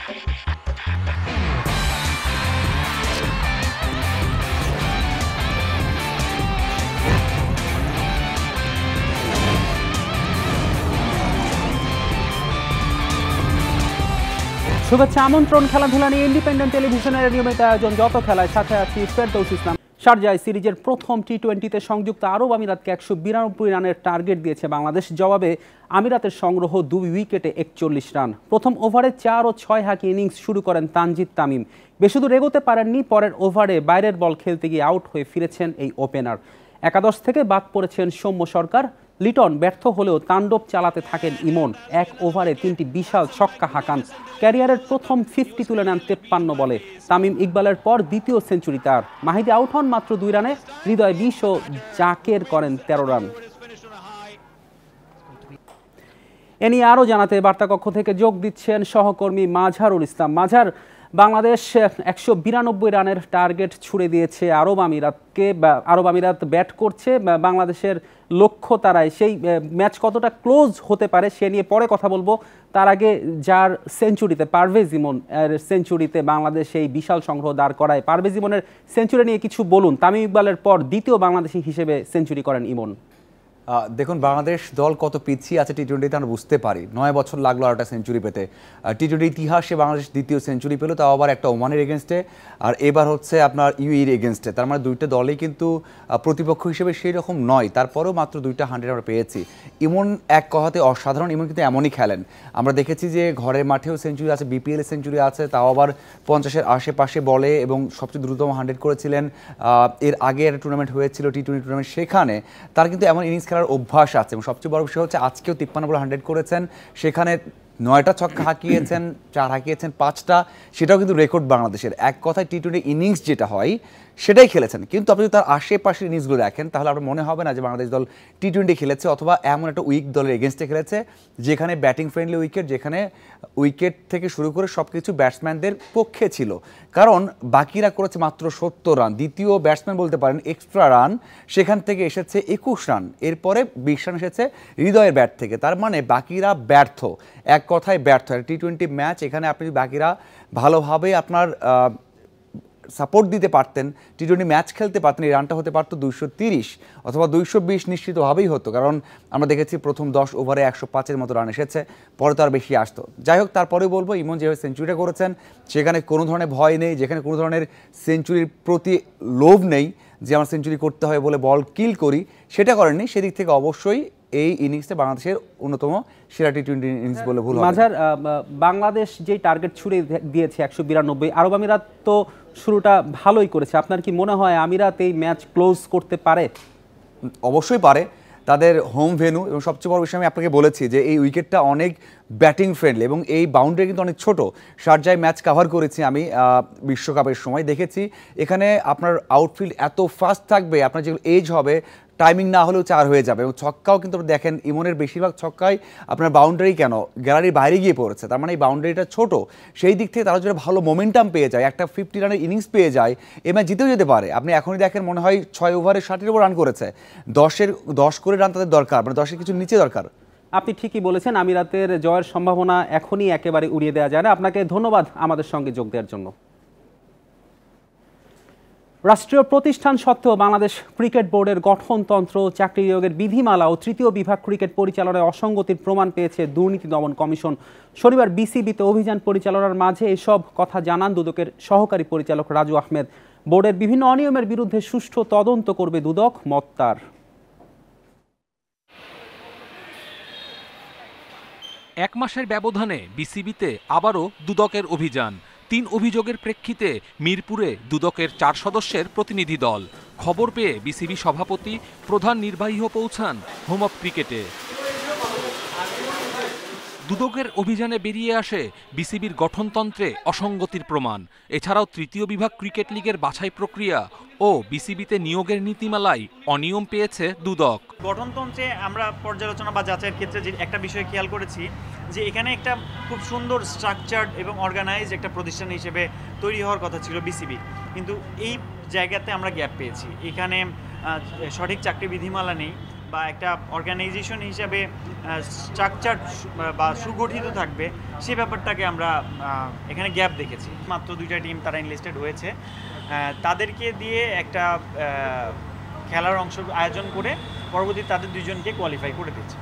শুভেচ্ছা আমন্ত্রণ খেলাধুলা নিয়ে ইন্ডিপেন্ডেন্ট টেলিভিশনের নিয়মিত আয়োজন যত খেলায় সাথে আছি ফেরদৌস ইসলাম। শারজায় সিরিজের প্রথম টি-20তে সংযুক্ত আরব আমিরাতকে 192 রানের টার্গেট দিয়েছে বাংলাদেশ। জবাবে আমিরাতের সংগ্রহ 2 উইকেটে 41 রান। প্রথম ওভারে 4 ও 6 হাঁকি ইনিংস শুরু করেন তানজিদ তামিম। বেশি দূর এগোতে পারেননি, পরের ওভারে বাইরের বল খেলতে গিয়ে আউট হয়ে ফিরেছেন এই ওপেনার। একাদশ থেকে বাদ পড়েছেন সৌম্য সরকার। লিটন ব্যর্থ হলেও তাণ্ডব চালাতে থাকেন ইমন। এক ওভারে 3টি বিশাল ছক্কা হাঁকান। ক্যারিয়ারের প্রথম 50 তুলে নেন 53 বলে। তামিম ইকবালের পর দ্বিতীয় সেঞ্চুরি তার। মাহিদি আউট হন মাত্র 2 রানে। হৃদয় 20 ও জাকের করেন 13 রান। এ নিয়ে আরও জানাতে বার্তাকক্ষ থেকে যোগ দিচ্ছেন সহকর্মী মাঝারুল ইসলাম। মাঝার, বাংলাদেশ 192 রানের টার্গেট ছুড়ে দিয়েছে আরব আমিরাতকে। আরব আমিরাত ব্যাট করছে, বাংলাদেশের লক্ষ্য তারাই। সেই ম্যাচ কতটা ক্লোজ হতে পারে সে নিয়ে পরে কথা বলবো। তার আগে যার সেঞ্চুরিতে পারভেজ ইমন সেঞ্চুরিতে বাংলাদেশ এই বিশাল সংগ্রহ দাঁড় করায়, পারভেজ ইমনের সেঞ্চুরি নিয়ে কিছু বলুন। তামিম ইকবালের পর দ্বিতীয় বাংলাদেশি হিসেবে সেঞ্চুরি করেন ইমন। দেখুন, বাংলাদেশ দল কত পিছিয়ে আছে টি-20তে আমরা বুঝতে পারি। 9 বছর লাগলো আর একটা সেঞ্চুরি পেতে। টি-20 ইতিহাসে বাংলাদেশ দ্বিতীয় সেঞ্চুরি পেল, তাও আবার একটা ওমানের এগেনস্টে, আর এবার হচ্ছে আপনার ইউএইর এগেনস্টে। তার মানে দুইটা দলই কিন্তু প্রতিপক্ষ হিসেবে সেই রকম নয়, তারপরেও মাত্র 2টা 100 আমরা পেয়েছি। ইমন এক কথাতে অসাধারণ। ইমন কিন্তু এমনই খেলেন, আমরা দেখেছি যে ঘরের মাঠেও সেঞ্চুরি আছে, বিপিএল সেঞ্চুরি আছে, তাও আবার 50-এর আশেপাশে বলে এবং সবচেয়ে দ্রুততম 100 করেছিলেন। এর আগে একটা টুর্নামেন্ট হয়েছিল, টি-20 টুর্নামেন্ট, সেখানে তার কিন্তু এমন ইনিংস খেলার অভ্যাস আছে। এবং সবচেয়ে বড় বিষয় হচ্ছে আজকেও 53 বলে 100 করেছেন, সেখানে 9টা ছক্কা হাঁকিয়েছেন, 4 হাঁকিয়েছেন, 5টা, সেটাও কিন্তু রেকর্ড বাংলাদেশের। এক কথায় টি-20 ইনিংস যেটা হয় সেটাই খেলেছেন। কিন্তু আপনি যদি তার আশেপাশের ইনিংসগুলো দেখেন তাহলে আপনার মনে হবে না যে বাংলাদেশ দল টি-20 খেলেছে অথবা এমন একটা উইক দলের এগেনস্টে খেলেছে যেখানে ব্যাটিং ফ্রেন্ডলি উইকেট, যেখানে উইকেট থেকে শুরু করে সব কিছু ব্যাটসম্যানদের পক্ষে ছিল। কারণ বাকিরা করেছে মাত্র 70 রান, দ্বিতীয় ব্যাটসম্যান বলতে পারেন এক্সট্রা রান, সেখান থেকে এসেছে 21 রান, এরপরে 20 রান এসেছে হৃদয়ের ব্যাট থেকে। তার মানে বাকিরা ব্যর্থ, এক কথায় ব্যর্থ। টি-20 ম্যাচ, এখানে আপনি বাকিরা ভালোভাবে আপনার সাপোর্ট দিতে পারতেন, টি-20 ম্যাচ খেলতে পারতেন, এই রানটা হতে পারতো 230 অথবা 220 নিশ্চিতভাবেই হতো। কারণ আমরা দেখেছি প্রথম 10 ওভারে 105-এর মতো রান এসেছে, পরে তো আর বেশি আসতো। যাই হোক, তারপরেও বলবো ইমন যেভাবে সেঞ্চুরিটা করেছেন সেখানে কোনো ধরনের ভয় নেই, যেখানে কোনো ধরনের সেঞ্চুরির প্রতি লোভ নেই যে আমার সেঞ্চুরি করতে হয় বলে বল কিল করি, সেটা করেননি। সেদিক থেকে অবশ্যই এই ইনিংসে বাংলাদেশের অন্যতম সেরা টি-20 ইনিংস বলে ভুল হবে। মাঝার, বাংলাদেশ যেই টার্গেট ছুড়ে দিয়েছে 192, আরব আমিরাত তো শুরুটা ভালোই করেছে। আপনার কি মনে হয় আমিরাত এই ম্যাচ ক্লোজ করতে পারে? অবশ্যই পারে, তাদের হোম ভেন্যু। এবং সবচেয়ে বড় বিষয় আমি আপনাকে বলেছি যে এই উইকেটটা অনেক ব্যাটিং ফ্রেন্ডলি এবং এই বাউন্ডারি কিন্তু অনেক ছোট। শারজায় ম্যাচ কভার করেছি আমি বিশ্বকাপের সময়, দেখেছি এখানে আপনার আউটফিল্ড এত ফাস্ট থাকবে, আপনার যেগুলো এজ হবে টাইমিং না হলেও 4 হয়ে যাবে। এবং ছক্কাও কিন্তু দেখেন ইমনের বেশিরভাগ ছক্কাই আপনার বাউন্ডারি কেন গ্যালারির বাইরে গিয়ে পড়েছে, তার মানে এই বাউন্ডারিটা ছোট। সেই দিক থেকে তারা যদি ভালো মোমেন্টাম পেয়ে যায়, একটা 50 রানের ইনিংস পেয়ে যায়, এই ম্যাচ জিতেও যেতে পারে। আপনি এখনই দেখেন মনে হয় 6 ওভারে 60-এর উপর রান করেছে, 10 করে রান তাদের দরকার, মানে 10-এর কিছু নিচে দরকার। আপনি ঠিকই বলেছেন, আমিরাতের জয়ের সম্ভাবনা এখনই একেবারে উড়িয়ে দেওয়া যায় না। আপনাকে ধন্যবাদ আমাদের সঙ্গে যোগ দেওয়ার জন্য। রাষ্ট্রীয় প্রতিষ্ঠান সত্ত্বেও বাংলাদেশ ক্রিকেট বোর্ডের গঠনতন্ত্র, চাকরি নিয়োগের বিধিমালা ও তৃতীয় বিভাগ ক্রিকেট পরিচালনায় অসঙ্গতির প্রমাণ পেয়েছে দুর্নীতি দমন কমিশন। শনিবার বিসিবিতে অভিযান পরিচালনার মাঝে এসব কথা জানান দুদকের সহকারী পরিচালক রাজু আহমেদ। বোর্ডের বিভিন্ন অনিয়মের বিরুদ্ধে সুষ্ঠু তদন্ত করবে দুদক, মত তার। এক মাসের ব্যবধানে বিসিবিতে আবারও দুদকের অভিযান। 3 অভিযোগের প্রেক্ষিতে মিরপুরে দুদকের 4 সদস্যের প্রতিনিধি দল। খবর পেয়ে বিসিবি সভাপতি, প্রধান নির্বাহীও পৌঁছান হোম অফ ক্রিকেটে। দুদকের অভিযানে বেরিয়ে আসে বিসিবির গঠনতন্ত্রে অসঙ্গতির প্রমাণ। এছাড়াও তৃতীয় বিভাগ ক্রিকেট লিগের বাছাই প্রক্রিয়া ও বিসিবিতে নিয়োগের নীতিমালায় অনিয়ম পেয়েছে দুদক। গঠনতন্ত্রে আমরা পর্যালোচনা বা যাচাইয়ের ক্ষেত্রে যে একটা বিষয় খেয়াল করেছি যে এখানে একটা খুব সুন্দর স্ট্রাকচার্ড এবং অর্গানাইজ একটা প্রতিষ্ঠান হিসেবে তৈরি হওয়ার কথা ছিল বিসিবি, কিন্তু এই জায়গাতে আমরা গ্যাপ পেয়েছি। এখানে সঠিক চাকরি বিধিমালা নেই, বা একটা অর্গানাইজেশন হিসাবে স্ট্রাকচার বা সুগঠিত থাকবে, সেই ব্যাপারটাকে আমরা এখানে গ্যাপ দেখেছি। মাত্র 2টা টিম তারা এনলিস্টেড হয়েছে, তাদেরকে দিয়ে একটা খেলার অংশ আয়োজন করে পরবর্তী তাদের 2জনকে কোয়ালিফাই করে দিচ্ছে।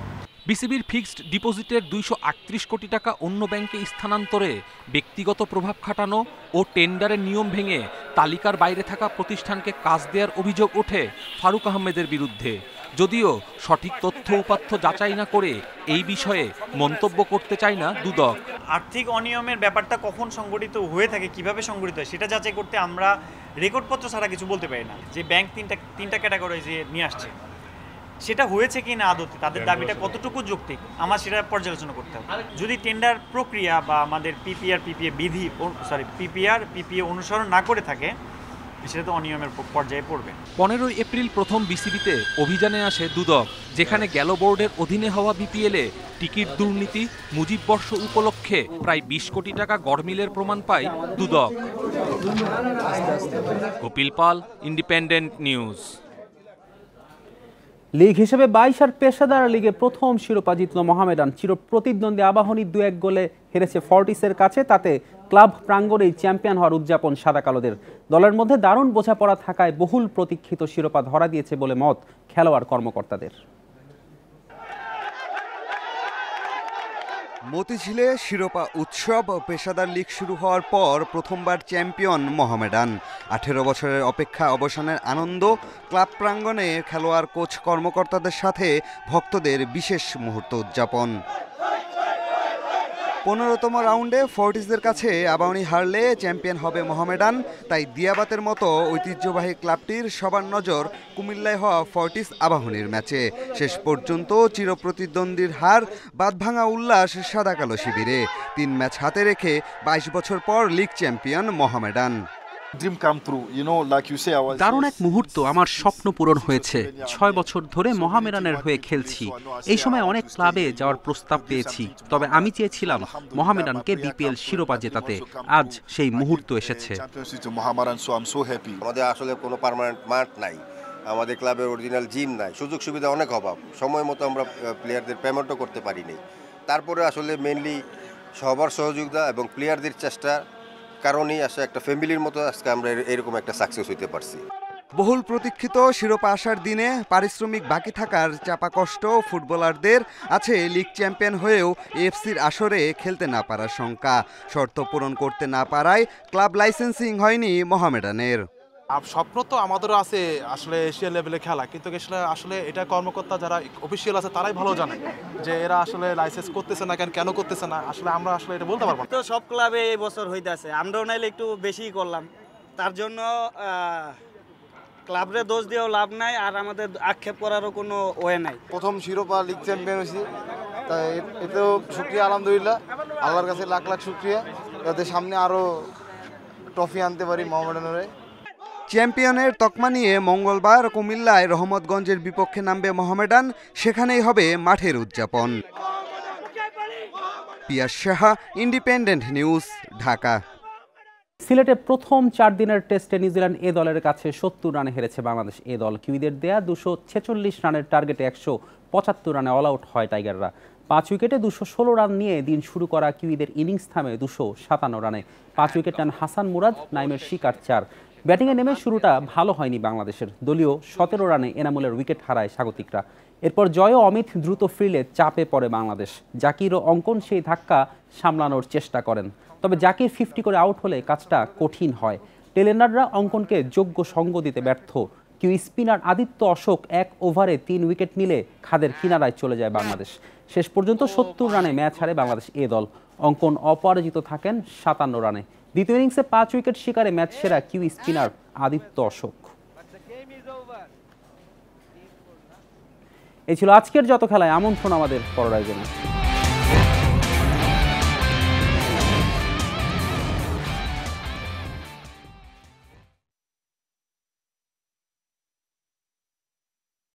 বিসিবির ফিক্সড ডিপোজিটের 238 কোটি টাকা অন্য ব্যাংকে স্থানান্তরে ব্যক্তিগত প্রভাব খাটানো ও টেন্ডারের নিয়ম ভেঙে তালিকার বাইরে থাকা প্রতিষ্ঠানকে কাজ দেওয়ার অভিযোগ ওঠে ফারুক আহমেদের বিরুদ্ধে। যদিও সঠিক তথ্য উপাত্ত যাচাই না করে এই বিষয়ে মন্তব্য করতে চায় না দুদক। আর্থিক অনিয়মের ব্যাপারটা কখন সংগঠিত হয়ে থাকে, কিভাবে সংগঠিত হয়, সেটা যাচাই করতে আমরা রেকর্ডপত্র ছাড়া কিছু বলতে পারি না। যে ব্যাংক তিনটা ক্যাটাগরি যে নিয়ে আসছে, সেটা হয়েছে কি না আদতে, তাদের দাবিটা কতটুকু যৌক্তিক, আমার সেটা পর্যালোচনা করতে হবে। যদি টেন্ডার প্রক্রিয়া বা আমাদের পিপিএ অনুসরণ না করে থাকে, সেটা তো অনিয়মের পর্যায়ে পড়বে। 15 এপ্রিল প্রথম বিসিবিতে অভিযানে আসে দুদক, যেখানে গেল বোর্ডের অধীনে হওয়া বিপিএলে টিকিট দুর্নীতি, মুজিব বর্ষ উপলক্ষে প্রায় 20 কোটি টাকা গড়মিলের প্রমাণ পায় দুদক। কপিল পাল, ইন্ডিপেন্ডেন্ট নিউজ। লিগ হিসেবে 22 আর পেশাদার লিগে প্রথম শিরোপা জিতল মোহামেডান। চির প্রতিদ্বন্দ্বী আবাহনী 2-1 গোলে হেরেছে ফর্টিসের কাছে। তাতে ক্লাব প্রাঙ্গণেই চ্যাম্পিয়ন হওয়ার উদযাপন সাদা কালোদের। দলের মধ্যে দারুণ বোঝাপড়া থাকায় বহুল প্রতীক্ষিত শিরোপা ধরা দিয়েছে বলে মত খেলোয়াড় কর্মকর্তাদের। মতিঝিলে শিরোপা উৎসব। পেশাদার লিগ শুরু হওয়ার পর প্রথমবার চ্যাম্পিয়ন মোহামেডান। 18 বছরের অপেক্ষা অবসানের আনন্দ। ক্লাব প্রাঙ্গণে খেলোয়াড়, কোচ, কর্মকর্তাদের সাথে ভক্তদের বিশেষ মুহূর্ত উদযাপন। 15তম রাউন্ডে ফর্টিসের কাছে আবাহনী হারলে চ্যাম্পিয়ন হবে মোহামেডান। তাই দিয়াবাতের মতো ঐতিহ্যবাহী ক্লাবটির সবার নজর কুমিল্লায় হওয়া ফর্টিস আবাহনীর ম্যাচে। শেষ পর্যন্ত চিরপ্রতিদ্বন্দ্বীর হার, বাঁধভাঙা উল্লাস সাদা কালো শিবিরে। 3 ম্যাচ হাতে রেখে 22 বছর পর লিগ চ্যাম্পিয়ন মোহামেডান। দারুণ এক মুহূর্ত, আমার স্বপ্ন পূরণ হয়েছে। 6 বছর ধরে মোহামেডানের হয়ে খেলছি। এই সময় অনেক ক্লাবে যাওয়ার প্রস্তাব পেয়েছি, তবে আমি চেয়েছিলাম মোহামেডানকে বিপিএল শিরোপা জেতাতে। আজ সেই মুহূর্ত এসেছে। আমাদের আসলে কোনো পার্মানেন্ট মাঠ নাই, আমাদের ক্লাবের অরিজিনাল জিম নাই, সুযোগ সুবিধা অনেক অভাব, সময় মতো আমরা প্লেয়ারদের পেমেন্টও করতে পারি নাই। তারপরে আসলে মেনলি সবার সহযোগিতা এবং প্লেয়ারদের চেষ্টা কারণেই আসলে একটা ফ্যামিলির মতো আজকে আমরা এরকম একটা সাকসেস হইতে পারছি। বহুল প্রতীক্ষিত শিরোপা আসার দিনে পারিশ্রমিক বাকি থাকার চাপা কষ্ট ফুটবলারদের। আছে লিগ চ্যাম্পিয়ন হয়েও এএফসির আসরে খেলতে না পারার শঙ্কা। শর্ত পূরণ করতে না পারায় ক্লাব লাইসেন্সিং হয়নি মোহামেডানের। স্বপ্ন তো আমাদেরও আছে আসলে এশিয়া লেভেলে খেলা, কিন্তু আসলে এটা কর্মকর্তা যারা অফিসিয়াল আছে তারাই ভালো জানে যে এরা আসলে লাইসেন্স করতেছে না, কেন করতেছে না। আসলে আমরা আসলে এটা বলতে পারবো না। তো সব ক্লাবে এই বছর হইতাছে, আমরাও নাইলে একটু বেশি করলাম। তার জন্য ক্লাবরে দোষ দিয়েও লাভ নাই, আর আমাদের আক্ষেপ করারও কোনো ওয়ে নাই। প্রথম শিরোপা লিগ চ্যাম্পিয়ন হয়েছি, তাই এতেও শুক্রিয়া, আলহামদুলিল্লাহ, আল্লাহর কাছে লাখ লাখ শুক্রিয়া, যাতে সামনে আরও ট্রফি আনতে পারি মোহামেডানের। চ্যাম্পিয়নের তকমা নিয়ে মঙ্গলবার কুমিল্লায় রহমতগঞ্জের বিপক্ষে নামবে মোহামেডান। সেখানেই হবে মাঠের উদযাপন। পিয়াস সাহা, ইন্ডিপেন্ডেন্ট নিউজ, ঢাকা। সিলেটে প্রথম 4 দিনের টেস্টে নিউজিল্যান্ড এ দলের কাছে 70 রানে হেরেছে বাংলাদেশ এ দল। কিউইদের দেয়া 246 রানের টার্গেটে 175 রানে অল আউট হয় টাইগাররা। 5 উইকেটে 216 রান নিয়ে দিন শুরু করা কিউইদের ইনিংস থামে 257 রানে। 5 উইকেট নেন হাসান মুরাদ, নাইমের শিকার 4। ব্যাটিংয়ে নেমে শুরুটা ভালো হয়নি বাংলাদেশের। দলীয় 17 রানে এনামুলের উইকেট হারায় স্বাগতিকরা। এরপর জয় ও অমিত দ্রুত ফিরলে চাপে পড়ে বাংলাদেশ। জাকির ও অঙ্কন সেই ধাক্কা সামলানোর চেষ্টা করেন, তবে জাকির 50 করে আউট হলে কাজটা কঠিন হয়। টেলেন্ডাররা অঙ্কনকে যোগ্য সঙ্গ দিতে ব্যর্থ। কিউ স্পিনার আদিত্য অশোক 1 ওভারে 3 উইকেট নিলে খাদের কিনারায় চলে যায় বাংলাদেশ। শেষ পর্যন্ত 70 রানে ম্যাচ হারে বাংলাদেশ এ দল। অঙ্কন অপরাজিত থাকেন 57 রানে। দ্বিতীয় ইনিংসে 5 উইকেট শিকারে ম্যাচ সেরা কিউ স্পিনার আদিত্য অশোক। এই ছিল আজকের যত খেলায়। আমন্ত্রণ আমাদের পরের আয়োজনে।